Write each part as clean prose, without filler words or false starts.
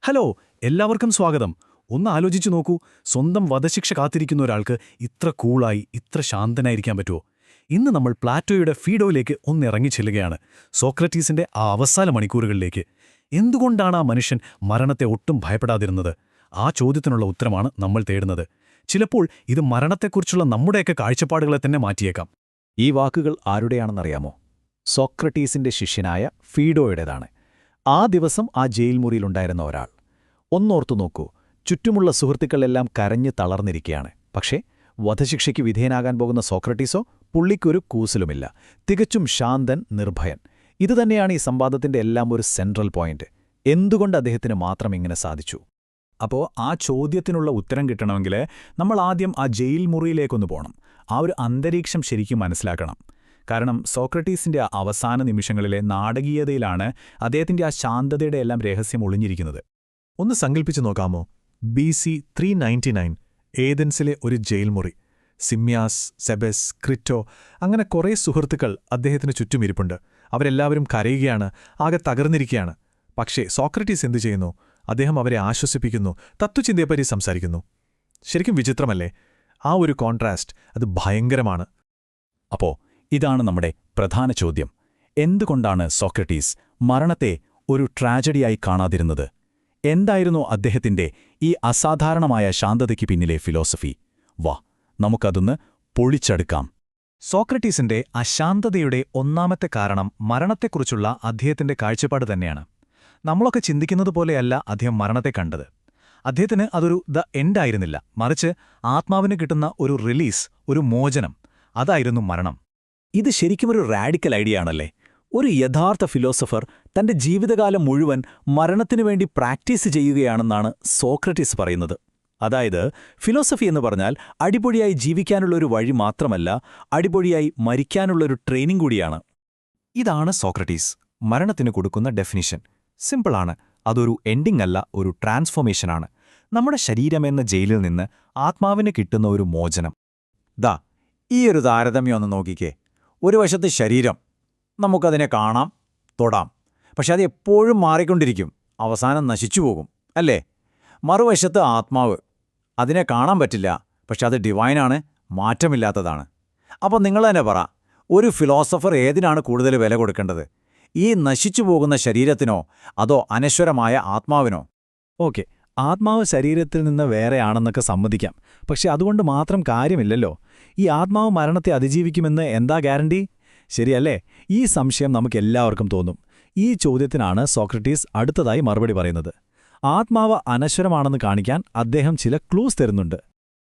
Hello, എല്ലാവർക്കും സ്വാഗതം. ഒന്ന് ആലോചിച്ചു നോക്കൂ, സ്വന്തം വധശിക്ഷ കാത്തിരിക്കുന്ന ഒരാൾക്ക് ഇത്ര കൂളായി, ഇത്ര ശാന്തനായിരിക്കാൻ പറ്റുമോ? ഇന്ന് നമ്മൾ പ്ലാറ്റോയുടെ ഫീഡോയിലേക്ക് ഒന്നിറങ്ങി ചെല്ലുകയാണ്, സോക്രട്ടീസിന്റെ ആ അവസാന മണിക്കൂറുകളിലേക്ക്. എന്തുകൊണ്ടാണ് ആ മനുഷ്യൻ മരണത്തെ ഒട്ടും ഭയപ്പെടാതിരുന്നത്? ആ ചോദ്യത്തിനുള്ള ഉത്തരമാണ് നമ്മൾ തേടുന്നത്. ചിലപ്പോൾ ഇത് മരണത്തെക്കുറിച്ചുള്ള നമ്മുടെയൊക്കെ കാഴ്ചപ്പാടുകളെ തന്നെ മാറ്റിയേക്കാം. ഈ വാക്കുകൾ ആരുടെയാണെന്നറിയാമോ? സോക്രട്ടീസിന്റെ ശിഷ്യനായ ഫീഡോയുടേതാണ്. ആ ദിവസം ആ ജയിൽ മുറിയിലുണ്ടായിരുന്ന ഒരാൾ. ഒന്നോർത്തു നോക്കൂ, ചുറ്റുമുള്ള സുഹൃത്തുക്കളെല്ലാം കരഞ്ഞ് തളർന്നിരിക്കുകയാണ്. പക്ഷേ വധശിക്ഷയ്ക്ക് വിധേയനാകാൻ പോകുന്ന സോക്രട്ടീസോ പുള്ളിക്കൊരു കൂസലുമില്ല. തികച്ചും ശാന്തൻ, നിർഭയൻ. ഇതുതന്നെയാണ് ഈ സംവാദത്തിന്റെ എല്ലാം ഒരു സെൻട്രൽ പോയിന്റ്. എന്തുകൊണ്ട് അദ്ദേഹത്തിന് മാത്രം ഇങ്ങനെ സാധിച്ചു? അപ്പോൾ ആ ചോദ്യത്തിനുള്ള ഉത്തരം കിട്ടണമെങ്കിൽ നമ്മൾ ആദ്യം ആ ജയിൽ മുറിയിലേക്കൊന്ന് പോകണം. ആ ഒരു അന്തരീക്ഷം ശരിക്കും മനസ്സിലാക്കണം. കാരണം സോക്രട്ടീസിന്റെ ആ അവസാന നിമിഷങ്ങളിലെ നാടകീയതയിലാണ് അദ്ദേഹത്തിന്റെ ആ ശാന്തതയുടെ എല്ലാം രഹസ്യം ഒളിഞ്ഞിരിക്കുന്നത്. ഒന്ന് സങ്കൽപ്പിച്ചു നോക്കാമോ? BC 399 ഏതൻസിലെ ഒരു ജയിൽ മുറി. സിമ്യാസ്, സെബസ്, ക്രിറ്റോ, അങ്ങനെ കുറേ സുഹൃത്തുക്കൾ അദ്ദേഹത്തിന് ചുറ്റുമിരിപ്പുണ്ട്. അവരെല്ലാവരും കരയുകയാണ്, ആകെ തകർന്നിരിക്കുകയാണ്. പക്ഷേ സോക്രട്ടീസ് എന്തു ചെയ്യുന്നു? അദ്ദേഹം അവരെ ആശ്വസിപ്പിക്കുന്നു, തത്വചിന്തയെപ്പറ്റി സംസാരിക്കുന്നു. ശരിക്കും വിചിത്രമല്ലേ? ആ ഒരു കോൺട്രാസ്റ്റ്, അത് ഭയങ്കരമാണ്. അപ്പോ ഇതാണ് നമ്മുടെ പ്രധാന ചോദ്യം. എന്തുകൊണ്ടാണ് സോക്രട്ടീസ് മരണത്തെ ഒരു ട്രാജഡിയായി കാണാതിരുന്നത്? എന്തായിരുന്നു അദ്ദേഹത്തിന്റെ ഈ അസാധാരണമായ ശാന്തതയ്ക്ക് പിന്നിലെ ഫിലോസഫി? വാ, നമുക്കതൊന്ന് പൊളിച്ചെടുക്കാം. സോക്രട്ടീസിന്റെ അശാന്തതയുടെ ഒന്നാമത്തെ കാരണം മരണത്തെക്കുറിച്ചുള്ള അദ്ദേഹത്തിന്റെ കാഴ്ചപ്പാട് തന്നെയാണ്. നമ്മളൊക്കെ ചിന്തിക്കുന്നത് പോലെയല്ല അദ്ദേഹം മരണത്തെ കണ്ടത്. അദ്ദേഹത്തിന് അതൊരു ദ എൻഡായിരുന്നില്ല, മറിച്ച് ആത്മാവിന് കിട്ടുന്ന ഒരു റിലീസ്, ഒരു മോചനം. അതായിരുന്നു മരണം. ഇത് ശരിക്കുമൊരു റാഡിക്കൽ ഐഡിയ ആണല്ലേ? ഒരു യഥാർത്ഥ ഫിലോസഫർ തന്റെ ജീവിതകാലം മുഴുവൻ മരണത്തിനു വേണ്ടി പ്രാക്ടീസ് ചെയ്യുകയാണെന്നാണ് സോക്രട്ടീസ് പറയുന്നത്. അതായത് ഫിലോസഫി എന്ന് പറഞ്ഞാൽ അടിപൊളിയായി ജീവിക്കാനുള്ളൊരു വഴി മാത്രമല്ല, അടിപൊളിയായി മരിക്കാനുള്ളൊരു ട്രെയിനിങ് കൂടിയാണ്. ഇതാണ് സോക്രട്ടീസ് മരണത്തിന് കൊടുക്കുന്ന ഡെഫിനിഷൻ. സിമ്പിളാണ്. അതൊരു എൻഡിംഗ് അല്ല, ഒരു ട്രാൻസ്ഫോർമേഷനാണ്. നമ്മുടെ ശരീരമെന്ന ജയിലിൽ നിന്ന് ആത്മാവിന് കിട്ടുന്ന ഒരു മോചനം. ദാ ഈയൊരു താരതമ്യം ഒന്ന് നോക്കിക്കേ. ഒരു വശത്ത് ശരീരം, നമുക്കതിനെ കാണാം, തൊടാം. പക്ഷെ അത് എപ്പോഴും മാറിക്കൊണ്ടിരിക്കും, അവസാനം നശിച്ചുപോകും, അല്ലേ? മറുവശത്ത് ആത്മാവ്, അതിനെ കാണാൻ പറ്റില്ല, പക്ഷെ അത് ഡിവൈനാണ്, മാറ്റമില്ലാത്തതാണ്. അപ്പോൾ നിങ്ങൾ തന്നെ പറ, ഒരു ഫിലോസഫർ ഏതിനാണ് കൂടുതൽ വില കൊടുക്കേണ്ടത്? ഈ നശിച്ചുപോകുന്ന ശരീരത്തിനോ അതോ അനശ്വരമായ ആത്മാവിനോ? ഓക്കെ, ആത്മാവ് ശരീരത്തിൽ നിന്ന് വേറെയാണെന്നൊക്കെ സമ്മതിക്കാം. പക്ഷെ അതുകൊണ്ട് മാത്രം കാര്യമില്ലല്ലോ. ഈ ആത്മാവ് മരണത്തെ അതിജീവിക്കുമെന്ന് എന്താ ഗ്യാരണ്ടി? ശരിയല്ലേ? ഈ സംശയം നമുക്കെല്ലാവർക്കും തോന്നും. ഈ ചോദ്യത്തിനാണ് സോക്രട്ടീസ് അടുത്തതായി മറുപടി പറയുന്നത്. ആത്മാവ് അനശ്വരമാണെന്ന് കാണിക്കാൻ അദ്ദേഹം ചില ക്ലൂസ് തരുന്നുണ്ട്.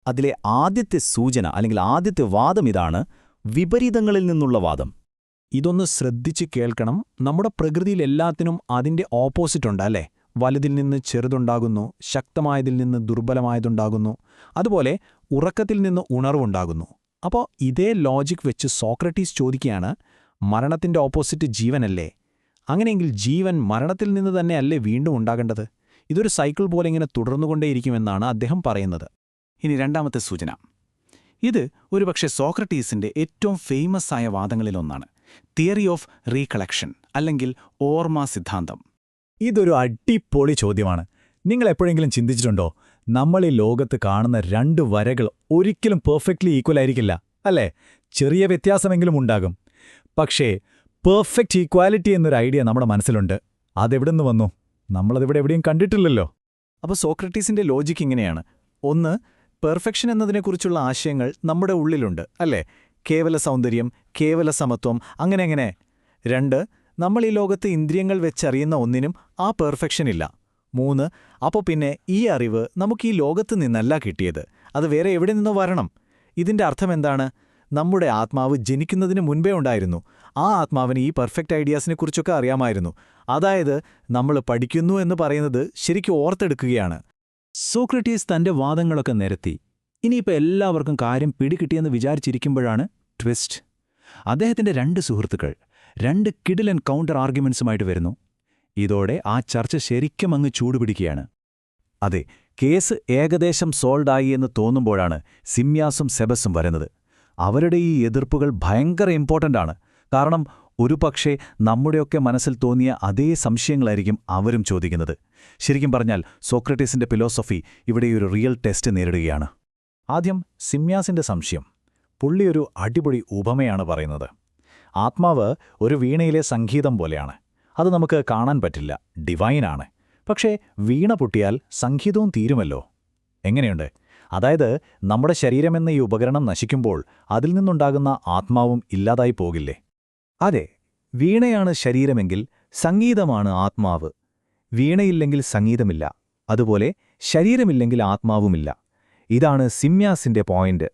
അതിലെ ആദ്യത്തെ സൂചന അല്ലെങ്കിൽ ആദ്യത്തെ വാദം ഇതാണ്: വിപരീതങ്ങളിൽ നിന്നുള്ള വാദം. ഇതൊന്ന് ശ്രദ്ധിച്ച് കേൾക്കണം. നമ്മുടെ പ്രകൃതിയിൽ എല്ലാത്തിനും അതിന്റെ ഓപ്പോസിറ്റ് ഉണ്ട്, അല്ലേ? വലുതിൽ നിന്ന് ചെറുതുണ്ടാകുന്നു, ശക്തമായതിൽ നിന്ന് ദുർബലമായതുണ്ടാകുന്നു, അതുപോലെ ഉറക്കത്തിൽ നിന്ന് ഉണർവുണ്ടാകുന്നു. അപ്പോൾ ഇതേ ലോജിക് വെച്ച് സോക്രട്ടീസ് ചോദിക്കുകയാണ്, മരണത്തിന്റെ ഓപ്പോസിറ്റ് ജീവനല്ലേ? അങ്ങനെയെങ്കിൽ ജീവൻ മരണത്തിൽ നിന്ന് തന്നെയല്ലേ വീണ്ടും ഉണ്ടാകേണ്ടത്? ഇതൊരു സൈക്കിൾ പോലെ ഇങ്ങനെ തുടർന്നുകൊണ്ടേയിരിക്കുമെന്നാണ് അദ്ദേഹം പറയുന്നത്. ഇനി രണ്ടാമത്തെ സൂചന. ഇത് ഒരുപക്ഷെ സോക്രട്ടീസിന്റെ ഏറ്റവും ഫേമസ് ആയ വാദങ്ങളിലൊന്നാണ്, തിയറി ഓഫ് റീകളക്ഷൻ അല്ലെങ്കിൽ ഓർമ്മ സിദ്ധാന്തം. ഇതൊരു അടിപൊളി ചോദ്യമാണ്. നിങ്ങൾ എപ്പോഴെങ്കിലും ചിന്തിച്ചിട്ടുണ്ടോ, നമ്മൾ ഈ ലോകത്ത് കാണുന്ന രണ്ട് വരകൾ ഒരിക്കലും പെർഫെക്റ്റ്ലി ഈക്വൽ ആയിരിക്കില്ല, അല്ലേ? ചെറിയ വ്യത്യാസമെങ്കിലും ഉണ്ടാകും. പക്ഷേ പെർഫെക്റ്റ് ഈക്വാലിറ്റി എന്നൊരു ഐഡിയ നമ്മുടെ മനസ്സിലുണ്ട്. അതെവിടുന്ന് വന്നു? നമ്മളതിവിടെ എവിടെയും കണ്ടിട്ടില്ലല്ലോ. അപ്പോൾ സോക്രട്ടീസിന്റെ ലോജിക്ക് ഇങ്ങനെയാണ്. ഒന്ന്, പെർഫെക്ഷൻ എന്നതിനെക്കുറിച്ചുള്ള ആശയങ്ങൾ നമ്മുടെ ഉള്ളിലുണ്ട്, അല്ലേ? കേവല സൗന്ദര്യം, കേവല സമത്വം, അങ്ങനെ. രണ്ട്, നമ്മൾ ഈ ലോകത്ത് ഇന്ദ്രിയങ്ങൾ വെച്ചറിയുന്ന ഒന്നിനും ആ പെർഫെക്ഷൻ ഇല്ല. മൂന്ന്, അപ്പോൾ പിന്നെ ഈ അറിവ് നമുക്ക് ഈ ലോകത്ത് നിന്നല്ല കിട്ടിയത്, അത് വേറെ എവിടെ നിന്നോ വരണം. ഇതിന്റെ അർത്ഥം എന്താണ്? നമ്മുടെ ആത്മാവ് ജനിക്കുന്നതിന് മുൻപേ ഉണ്ടായിരുന്നു. ആ ആത്മാവിന് ഈ പെർഫെക്റ്റ് ഐഡിയാസിനെക്കുറിച്ചൊക്കെ അറിയാമായിരുന്നു. അതായത് നമ്മൾ പഠിക്കുന്നു എന്ന് പറയുന്നത് ശരിക്കും ഓർത്തെടുക്കുകയാണ്. സോക്രട്ടീസ് തന്റെ വാദങ്ങളൊക്കെ നിരത്തി. ഇനിയിപ്പോൾ എല്ലാവർക്കും കാര്യം പിടികിട്ടിയെന്ന് വിചാരിച്ചിരിക്കുമ്പോഴാണ് ട്വിസ്റ്റ്. അദ്ദേഹത്തിന്റെ രണ്ട് സുഹൃത്തുക്കൾ രണ്ട് കിഡിലൻ കൗണ്ടർ ആർഗ്യുമെന്റ്സുമായിട്ട് വരുന്നു. ഇതോടെ ആ ചർച്ച ശരിക്കും അങ്ങ് ചൂടുപിടിക്കുകയാണ്. അതെ, കേസ് ഏകദേശം സോൾഡായി എന്ന് തോന്നുമ്പോഴാണ് സിമ്യാസും സെബസും വരുന്നത്. അവരുടെ ഈ എതിർപ്പുകൾ ഭയങ്കര ഇമ്പോർട്ടൻ്റ് ആണ്. കാരണം ഒരുപക്ഷേ നമ്മുടെയൊക്കെ മനസ്സിൽ തോന്നിയ അതേ സംശയങ്ങളായിരിക്കും അവരും ചോദിക്കുന്നത്. ശരിക്കും പറഞ്ഞാൽ സോക്രട്ടീസിന്റെ ഫിലോസഫി ഇവിടെ ഒരു റിയൽ ടെസ്റ്റ് നേരിടുകയാണ്. ആദ്യം സിമ്യാസിന്റെ സംശയം. പുള്ളി ഒരു അടിപൊളി ഉപമയാണ് പറയുന്നത്. ആത്മാവ് ഒരു വീണയിലെ സംഗീതം പോലെയാണ്. അത് നമുക്ക് കാണാൻ പറ്റില്ല, ഡിവൈനാണ്. പക്ഷേ വീണ പൊട്ടിയാൽ സംഗീതവും തീരുമല്ലോ. എങ്ങനെയുണ്ട്? അതായത് നമ്മുടെ ശരീരമെന്ന ഈ ഉപകരണം നശിക്കുമ്പോൾ അതിൽ നിന്നുണ്ടാകുന്ന ആത്മാവും ഇല്ലാതായി പോകില്ലേ? അതെ, വീണയാണ് ശരീരമെങ്കിൽ സംഗീതമാണ് ആത്മാവ്. വീണയില്ലെങ്കിൽ സംഗീതമില്ല, അതുപോലെ ശരീരമില്ലെങ്കിൽ ആത്മാവുമില്ല. ഇതാണ് സിമ്യാസിന്റെ പോയിന്റ്.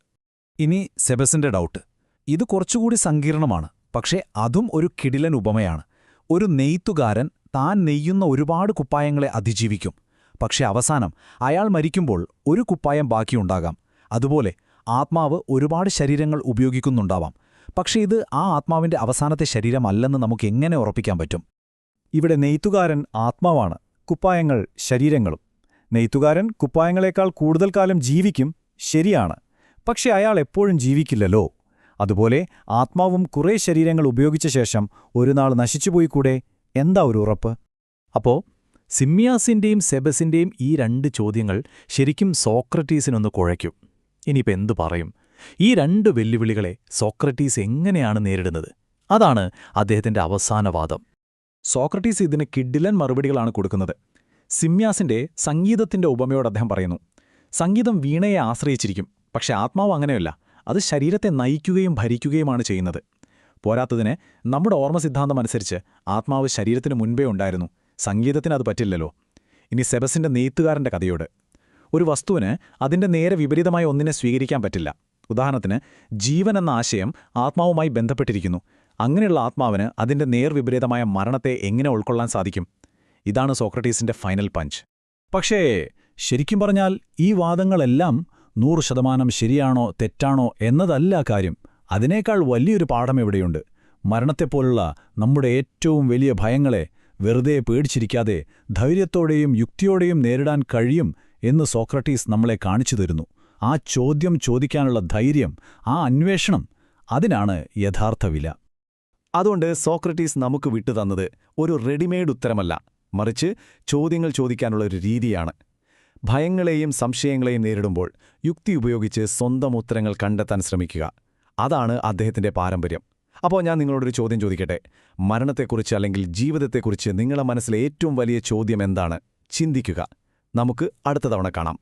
ഇനി സെബസിന്റെ ഡൗട്ട്. ഇത് കുറച്ചുകൂടി സങ്കീർണമാണ്, പക്ഷേ അതും ഒരു കിടിലൻ ഉപമയാണ്. ഒരു നെയ്ത്തുകാരൻ താൻ നെയ്യുന്ന ഒരുപാട് കുപ്പായങ്ങളെ അതിജീവിക്കും. പക്ഷേ അവസാനം അയാൾ മരിക്കുമ്പോൾ ഒരു കുപ്പായം ബാക്കിയുണ്ടാകാം. അതുപോലെ ആത്മാവ് ഒരുപാട് ശരീരങ്ങൾ ഉപയോഗിക്കുന്നുണ്ടാവാം. പക്ഷേ ഇത് ആ ആത്മാവിന്റെ അവസാനത്തെ ശരീരമല്ലെന്ന് നമുക്ക് എങ്ങനെ ഉറപ്പിക്കാൻ പറ്റും? ഇവിടെ നെയ്ത്തുകാരൻ ആത്മാവാണ്, കുപ്പായങ്ങൾ ശരീരങ്ങളും. നെയ്ത്തുകാരൻ കുപ്പായങ്ങളെക്കാൾ കൂടുതൽ കാലം ജീവിക്കും, ശരിയാണ്. പക്ഷെ അയാൾ എപ്പോഴും ജീവിക്കില്ലല്ലോ. അതുപോലെ ആത്മാവും കുറേ ശരീരങ്ങൾ ഉപയോഗിച്ച ശേഷം ഒരു നാൾ നശിച്ചുപോയിക്കൂടെ? എന്താ ഒരു ഉറപ്പ്? അപ്പോ സിമ്യാസിന്റെയും സെബസിന്റെയും ഈ 2 ചോദ്യങ്ങൾ ശരിക്കും സോക്രട്ടീസിനൊന്ന് കുഴയ്ക്കും. ഇനിയിപ്പോൾ എന്തു പറയും? ഈ 2 വെല്ലുവിളികളെ സോക്രട്ടീസ് എങ്ങനെയാണ് നേരിടുന്നത്? അതാണ് അദ്ദേഹത്തിന്റെ അവസാന വാദം. സോക്രട്ടീസ് ഇതിന് കിഡിലൻ മറുപടികളാണ് കൊടുക്കുന്നത്. സിമ്യാസിന്റെ സംഗീതത്തിന്റെ ഉപമയോട് അദ്ദേഹം പറയുന്നു, സംഗീതം വീണയെ ആശ്രയിച്ചിരിക്കും, പക്ഷെ ആത്മാവ് അങ്ങനെയല്ല. അത് ശരീരത്തെ നയിക്കുകയും ഭരിക്കുകയുമാണ് ചെയ്യുന്നത്. പോരാത്തതിന് നമ്മുടെ ഓർമ്മസിദ്ധാന്തം അനുസരിച്ച് ആത്മാവ് ശരീരത്തിന് മുൻപേ ഉണ്ടായിരുന്നു. സംഗീതത്തിന് അത് പറ്റില്ലല്ലോ. ഇനി സെബസിന്റെ നെയ്ത്തുകാരന്റെ കഥയോട്. ഒരു വസ്തുവിന് അതിന്റെ നേരെ വിപരീതമായ ഒന്നിനെ സ്വീകരിക്കാൻ പറ്റില്ല. ഉദാഹരണത്തിന്, ജീവൻ എന്ന ആശയം ആത്മാവുമായി ബന്ധപ്പെട്ടിരിക്കുന്നു. അങ്ങനെയുള്ള ആത്മാവിന് അതിന്റെ നേർവിപരീതമായ മരണത്തെ എങ്ങനെ ഉൾക്കൊള്ളാൻ സാധിക്കും? ഇതാണ് സോക്രട്ടീസിന്റെ ഫൈനൽ പഞ്ച്. പക്ഷേ ശരിക്കും പറഞ്ഞാൽ ഈ വാദങ്ങളെല്ലാം 100% ശരിയാണോ തെറ്റാണോ എന്നതല്ല കാര്യം. അതിനേക്കാൾ വലിയൊരു പാഠം എവിടെയുണ്ട്. മരണത്തെപ്പോലുള്ള നമ്മുടെ ഏറ്റവും വലിയ ഭയങ്ങളെ വെറുതെ പേടിച്ചിരിക്കാതെ ധൈര്യത്തോടെയും യുക്തിയോടെയും നേരിടാൻ കഴിയും എന്ന് സോക്രട്ടീസ് നമ്മളെ കാണിച്ചു തരുന്നു. ആ ചോദ്യം ചോദിക്കാനുള്ള ധൈര്യം, ആ അന്വേഷണം, അതിനാണ് യഥാർത്ഥ വില. അതുകൊണ്ട് സോക്രട്ടീസ് നമുക്ക് വിട്ടുതന്നത് ഒരു റെഡിമെയ്ഡ് ഉത്തരമല്ല, മറിച്ച് ചോദ്യങ്ങൾ ചോദിക്കാനുള്ള ഒരു രീതിയാണ്. ഭയങ്ങളെയും സംശയങ്ങളെയും നേരിടുമ്പോൾ യുക്തി ഉപയോഗിച്ച് സ്വന്തം ഉത്തരങ്ങൾ കണ്ടെത്താൻ ശ്രമിക്കുക. അതാണ് അദ്ദേഹത്തിന്റെ പാരമ്പര്യം. അപ്പോൾ ഞാൻ നിങ്ങളോടൊരു ചോദ്യം ചോദിക്കട്ടെ. മരണത്തെക്കുറിച്ച് അല്ലെങ്കിൽ ജീവിതത്തെക്കുറിച്ച് നിങ്ങളുടെ മനസ്സിലെ ഏറ്റവും വലിയ ചോദ്യം എന്താണ്? ചിന്തിക്കുക. നമുക്ക് അടുത്ത തവണ കാണാം.